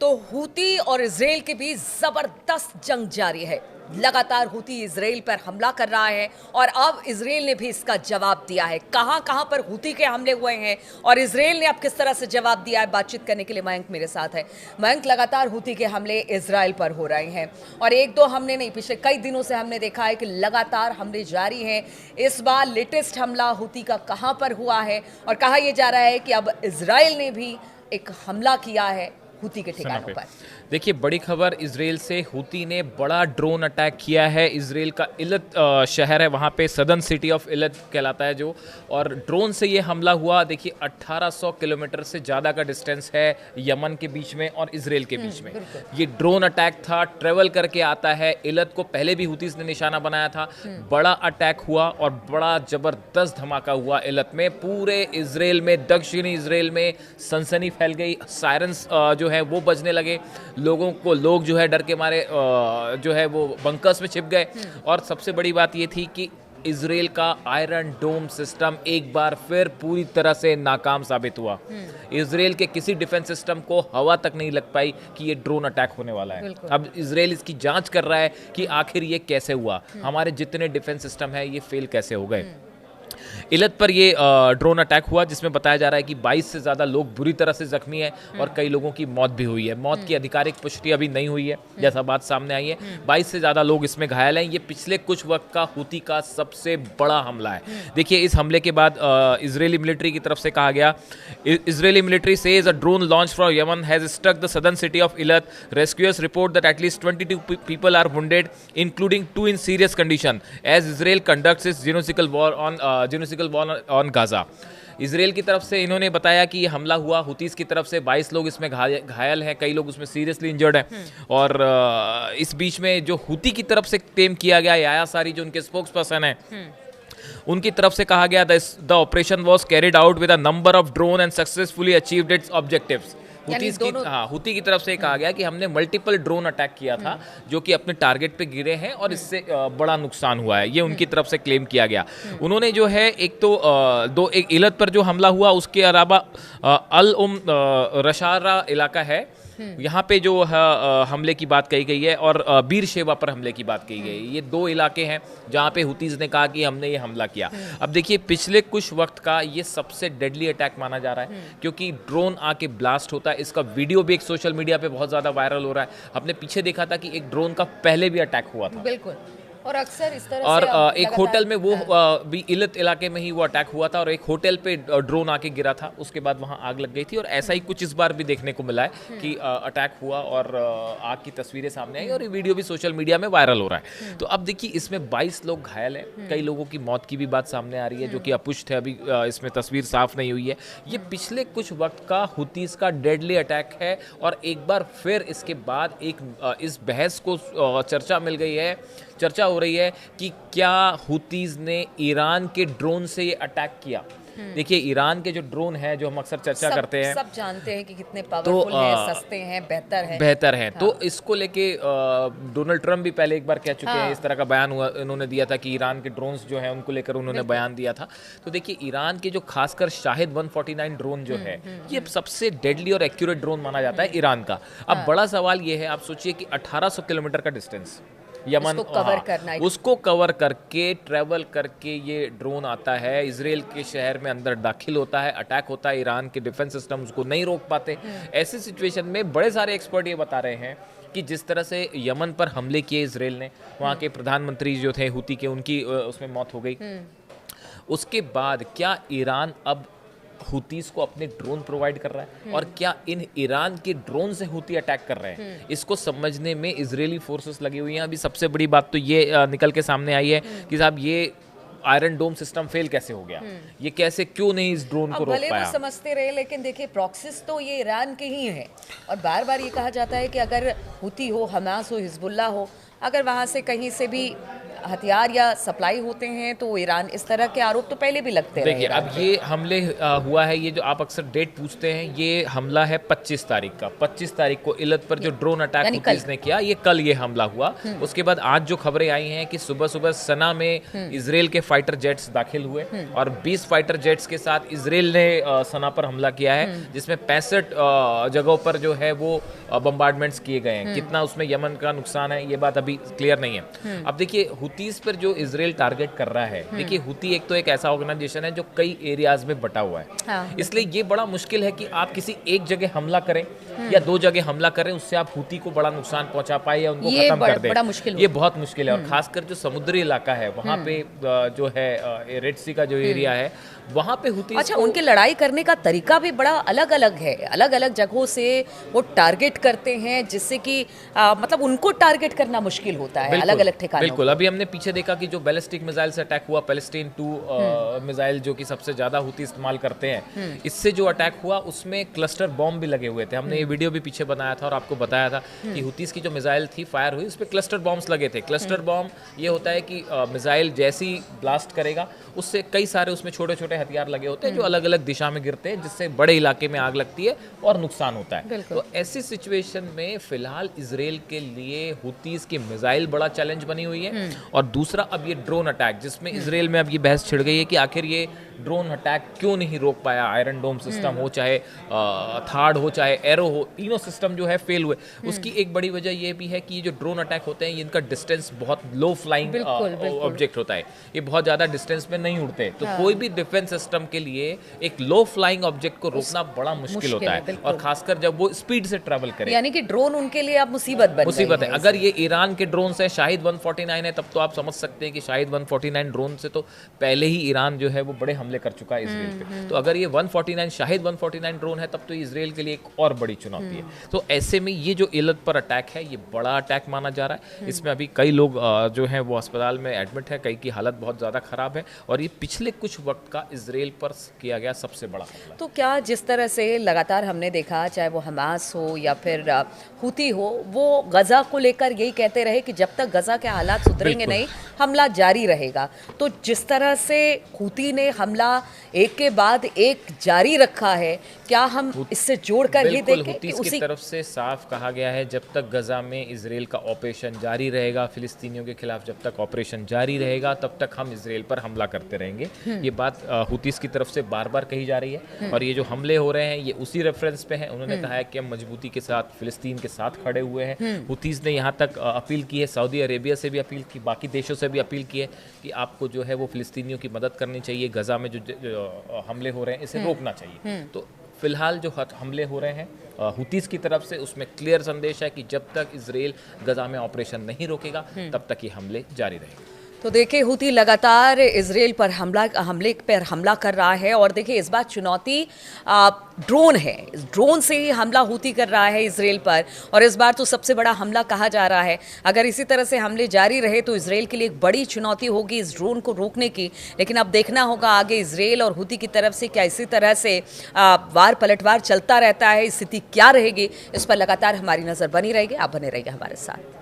तो हूती और इजराइल के बीच जबरदस्त जंग जारी है। लगातार हूती इजराइल पर हमला कर रहा है और अब इजराइल ने भी इसका जवाब दिया है। कहां कहां पर हूती के हमले हुए हैं और इजराइल ने अब किस तरह से जवाब दिया है, बातचीत करने के लिए मयंक मेरे साथ है। मयंक, लगातार हूती के हमले इजराइल पर हो रहे हैं और एक दो हमले नहीं, पिछले कई दिनों से हमने देखा है कि लगातार हमले जारी हैं। इस बार लेटेस्ट हमला हूती का कहां पर हुआ है और कहा यह जा रहा है कि अब इजराइल ने भी एक हमला किया है हूती के ठिकानों पर। देखिए, बड़ी खबर इजराइल से, हूती ने बड़ा ड्रोन अटैक किया है। इजराइल का इलत शहर है, वहाँ पे सदर्न सिटी ऑफ इलत कहलाता है जो, और ड्रोन से ये हमला हुआ। देखिए 1800 किलोमीटर से ज़्यादा का डिस्टेंस है यमन के बीच में और इजराइल के बीच में। ये ड्रोन अटैक था, ट्रेवल करके आता है। इलत को पहले भी हूतीस ने निशाना बनाया था। बड़ा अटैक हुआ और बड़ा ज़बरदस्त धमाका हुआ इलत में। पूरे इजराइल में, दक्षिणी इजराइल में सनसनी फैल गई। सायरन्स जो है वो बजने लगे। लोग जो है डर के मारे जो है वो बंकर्स में छिप गए। और सबसे बड़ी बात ये थी कि इजराइल का आयरन डोम सिस्टम एक बार फिर पूरी तरह से नाकाम साबित हुआ। इजराइल के किसी डिफेंस सिस्टम को हवा तक नहीं लग पाई कि ये ड्रोन अटैक होने वाला है। अब इजराइल इसकी जांच कर रहा है कि आखिर ये कैसे हुआ, हमारे जितने डिफेंस सिस्टम है ये फेल कैसे हो गए। इलत पर ये ड्रोन अटैक हुआ जिसमें बताया जा रहा है कि 22 से ज़्यादा लोग बुरी तरह से जख्मी हैं और कई लोगों की मौत भी हुई है। मौत की आधिकारिक पुष्टि अभी नहीं हुई है, जैसा बात सामने आई है। 22 से ज़्यादा लोग इसमें घायल हैं। ये पिछले कुछ वक्त का हूती का सबसे बड़ा हमला है। देखिए, इस हमले के बाद इजरायली मिलिट्री की तरफ से कहा गया, Israeli military says a drone launch from Yemen has struck the southern city of Eilat. Rescuers report that at least 22 people are wounded including 2 in serious condition as Israel conducts its genocidal war on Gaza. Israel की तरफ से इन्होंने बताया कि ये हमला हुआ। Houthis की तरफ से 22 लोग इसमें घायल हैं, कई लोग उसमें सीरियसली इंजर्ड हैं। और इस बीच में जो हुती की तरफ से क्लेम किया गया, याया सारी जो उनके स्पोक्स पर्सन है, उनकी तरफ से कहा गया the operation was carried out with a number of drone and successfully achieved it's objectives. Houthi की तरफ से कहा गया कि हमने मल्टीपल ड्रोन अटैक किया था जो कि अपने टारगेट पे गिरे हैं और इससे बड़ा नुकसान हुआ है, ये उनकी तरफ से क्लेम किया गया। उन्होंने जो है एक इलत पर जो हमला हुआ, उसके अलावा अल रशारा इलाका है, यहाँ पे जो हमले की बात कही गई है, और बीर शेवा पर हमले की बात कही गई है। ये 2 इलाके हैं जहाँ पे हुतीज ने कहा कि हमने ये हमला किया। अब देखिए, पिछले कुछ वक्त का ये सबसे डेडली अटैक माना जा रहा है क्योंकि ड्रोन आके ब्लास्ट होता है। इसका वीडियो भी एक सोशल मीडिया पे बहुत ज़्यादा वायरल हो रहा है। हमने पीछे देखा था कि एक ड्रोन का पहले भी अटैक हुआ था। बिल्कुल, और अक्सर इस तरह और से एक होटल में वो भी इलत इलाके में ही वो अटैक हुआ था और एक होटल पे ड्रोन आके गिरा था, उसके बाद वहाँ आग लग गई थी। और ऐसा ही कुछ इस बार भी देखने को मिला है कि अटैक हुआ और आग की तस्वीरें सामने आई और ये वीडियो भी सोशल मीडिया में वायरल हो रहा है। तो अब देखिए, इसमें 22 लोग घायल हैं, कई लोगों की मौत की भी बात सामने आ रही है जो कि अपुष्ट है, अभी इसमें तस्वीर साफ नहीं हुई है। ये पिछले कुछ वक्त का हुतीस का डेडली अटैक है और एक बार फिर इसके बाद इस बहस को चर्चा हो रही है कि क्या हुतीज ने ईरान के ड्रोन से ये अटैक किया। देखिए, ईरान के जो ड्रोन है, जो हम अक्सर चर्चा करते हैं, सब जानते हैं कि कितने पावरफुल हैं, सस्ते हैं, बेहतर हैं। हाँ। तो इसको लेके डोनाल्ड ट्रंप भी पहले एक बार कह चुके हैं, इस तरह का बयान इन्होंने दिया था कि ईरान के ड्रोन्स जो हैं उनको लेकर उन्होंने बयान दिया था। तो देखिए, ईरान के जो खासकर शाहिद 149 ड्रोन जो है, ये सबसे डेडली और एक्यूरेट ड्रोन माना जाता है ईरान का। अब बड़ा सवाल ये है, आप सोचिए कि 1800 किलोमीटर का डिस्टेंस यमन, उसको कवर करके ट्रैवल करके ये ड्रोन आता है, इजराइल के शहर में अंदर दाखिल होता है, अटैक होता है। ईरान के डिफेंस सिस्टम उसको नहीं रोक पाते। ऐसी सिचुएशन में बड़े सारे एक्सपर्ट ये बता रहे हैं कि जिस तरह से यमन पर हमले किए इजराइल ने, वहाँ के प्रधानमंत्री जो थे हूती के, उनकी उसमें मौत हो गई। उसके बाद क्या ईरान अब हुतीस को अपने ड्रोन प्रोवाइड कर रहा है और क्या इन ईरान के ड्रोन से हुती अटैक कर रहे हैं, इसको समझने में इजरायली फोर्सेस लगी हुई हैं। अभी सबसे बड़ी बात तो ये निकल के सामने आई है कि साहब, ये आयरन डोम सिस्टम फेल कैसे हो गया, ये कैसे, क्यों नहीं इस ड्रोन को रोक पाया। वो समझते रहे, लेकिन देखिए, प्रॉक्सिस तो ये ईरान के ही हैं और बार बार ये कहा जाता है कि अगर हुती हो, हमास हो, हिजबुल्लाह हो, अगर वहाँ से कहीं से भी हथियार या सप्लाई होते हैं तो ईरान, इस तरह के आरोप तो पहले भी लगते रहे देखिए ईरान अब पे। ये हमले हुआ है, ये जो आप अक्सर डेट पूछते हैं, ये हमला है 25 तारीख का। 25 तारीख को इलत पर जो ड्रोन अटैक यानी हुतीज ने किया, ये कल ये हमला हुआ। उसके बाद आज जो खबरें आई हैं कि सुबह सुबह सना में इजराइल के फाइटर जेट्स दाखिल हुए और 20 फाइटर जेट्स के साथ इजराइल ने सना पर हमला किया है, जिसमें 65 जगहों पर जो है वो बम्बार्डमेंट्स किए गए हैं। कितना उसमें यमन का नुकसान है ये बात अभी क्लियर नहीं है। अब देखिए हुतीज पर जो इजराइल टारगेट कर रहा है, देखिए हुती एक तो एक ऐसा ऑर्गेनाइजेशन है जो कई एरियाज में बटा हुआ है। हाँ। इसलिए ये बड़ा मुश्किल है कि आप किसी एक जगह हमला करें या दो जगह हमला करें, उससे आप हुती को बड़ा नुकसान पहुंचा पाए या उनको खत्म कर दें। बड़ा मुश्किल ये बहुत मुश्किल है। और खासकर जो समुद्री इलाका है वहाँ पे जो है रेड सी का जो एरिया है वहाँ पे हुती। अच्छा, उनके लड़ाई करने का तरीका भी बड़ा अलग अलग है, अलग अलग जगहों से वो टारगेट करते हैं, जिससे कि मतलब उनको टारगेट करना मुश्किल होता है अलग अलग ठिकानों। बिल्कुल, अभी हमने पीछे देखा कि जो बैलिस्टिक मिसाइल से अटैक हुआ, पैलेस्टीन 2 मिसाइल जो कि सबसे ज्यादा हुती इस्तेमाल करते हैं, इससे जो अटैक हुआ उसमें क्लस्टर बॉम्ब भी लगे हुए थे। हमने ये वीडियो भी पीछे बनाया था और आपको बताया था कि हुतीस की जो मिसाइल थी फायर हुई, उस पर क्लस्टर बॉम्ब्स लगे थे। क्लस्टर बॉम्ब ये होता है कि मिसाइल जैसी ब्लास्ट करेगा उससे कई सारे उसमें छोटे छोटे हथियार लगे होते हैं जो अलग अलग दिशा में गिरते हैं, जिससे बड़े इलाके में आग लगती है और नुकसान होता है। तो ऐसी सिचुएशन में फिलहाल इजराइल के लिए हुतीज की मिसाइल बड़ा चैलेंज बनी हुई है। और दूसरा अब ये ड्रोन अटैक, जिसमें इजराइल में अब ये बहस छिड़ गई है कि आखिर ये ड्रोन अटैक क्यों नहीं रोक पाया। आयरन डोम सिस्टम हो, चाहे थार्ड हो, चाहे एरो हो, तीनों सिस्टम जो है फेल हुए। उसकी एक बड़ी वजह ये भी है कि ये जो ड्रोन अटैक होते हैं इनका डिस्टेंस बहुत लो फ्लाइंग ऑब्जेक्ट होता है, ये बहुत ज़्यादा डिस्टेंस में नहीं उड़ते। तो कोई भी डिफेंस सिस्टम के लिए एक लो फ्लाइंग ऑब्जेक्ट को रोकना बड़ा मुश्किल होता है, और खासकर जब वो स्पीड से ट्रैवल करे। यानी कि ड्रोन उनके लिए अब मुसीबत है। अगर ये ईरान के ड्रोन है, शाहिद 149 है, तब तो आप समझ सकते हैं कि शाहिद 149 ड्रोन से तो पहले ही ईरान जो है वो बड़े हमले कर चुका है इजराइल पे। तो अगर ये 149 शाहिद 149 ड्रोन है तब तो इजराइल के लिए एक और बड़ी चुनौती है। तो ऐसे में ये जो इलत पर अटैक है ये बड़ा अटैक माना जा रहा है। इसमें अभी कई लोग जो हैं वो अस्पताल में एडमिट है, कई की हालत बहुत ज़्यादा ख़राब है, और ये पिछले कुछ वक्त का इजराइल पर किया गया सबसे बड़ा हमला। तो क्या जिस तरह से लगातार हमने देखा, चाहे वो हमास हो या फिर हुती हो, वो गजा को लेकर यही कहते रहे कि जब तक गजा के हालात सुधरेंगे नहीं, हमला जारी रहेगा। तो जिस तरह से हुती ने हमला एक के बाद एक जारी रखा है, क्या हम इससे जोड़कर ये देखें कि हुतीस की तरफ से साफ कहा गया है जब तक गजा में इजराइल का ऑपरेशन जारी रहेगा, फिलिस्तीनियों के खिलाफ जब तक ऑपरेशन जारी रहेगा, तब तक हम इजराइल पर हमला करते रहेंगे। ये बात हुतीस की तरफ से बार बार कही जा रही है। और ये जो हमले हो रहे हैं ये उसी रेफरेंस पे हैं। उन्होंने कहा है कि हम मजबूती के साथ फिलिस्तीन के साथ खड़े हुए हैं। हुतीस ने यहाँ तक अपील की है, सऊदी अरेबिया से भी अपील की, बाकी देशों से भी अपील की है कि आपको जो है वो फिलिस्तीनियों की मदद करनी चाहिए। गजा में जो हमले हो रहे हैं इसे रोकना चाहिए। तो फिलहाल जो हमले हो रहे हैं हुतीस की तरफ से, उसमें क्लियर संदेश है कि जब तक इजराइल गजा में ऑपरेशन नहीं रोकेगा तब तक ये हमले जारी रहेंगे। तो देखिए हुती लगातार इजराइल पर हमले पर हमला कर रहा है, और देखिए इस बार चुनौती ड्रोन है। ड्रोन से ही हमला हुती कर रहा है इजराइल पर, और इस बार तो सबसे बड़ा हमला कहा जा रहा है। अगर इसी तरह से हमले जारी रहे तो इजराइल के लिए एक बड़ी चुनौती होगी इस ड्रोन को रोकने की। लेकिन अब देखना होगा आगे इजराइल और हुती की तरफ से क्या इसी तरह से वार पलटवार चलता रहता है, स्थिति क्या रहेगी, इस पर लगातार हमारी नज़र बनी रहेगी। आप बने रहिए हमारे साथ।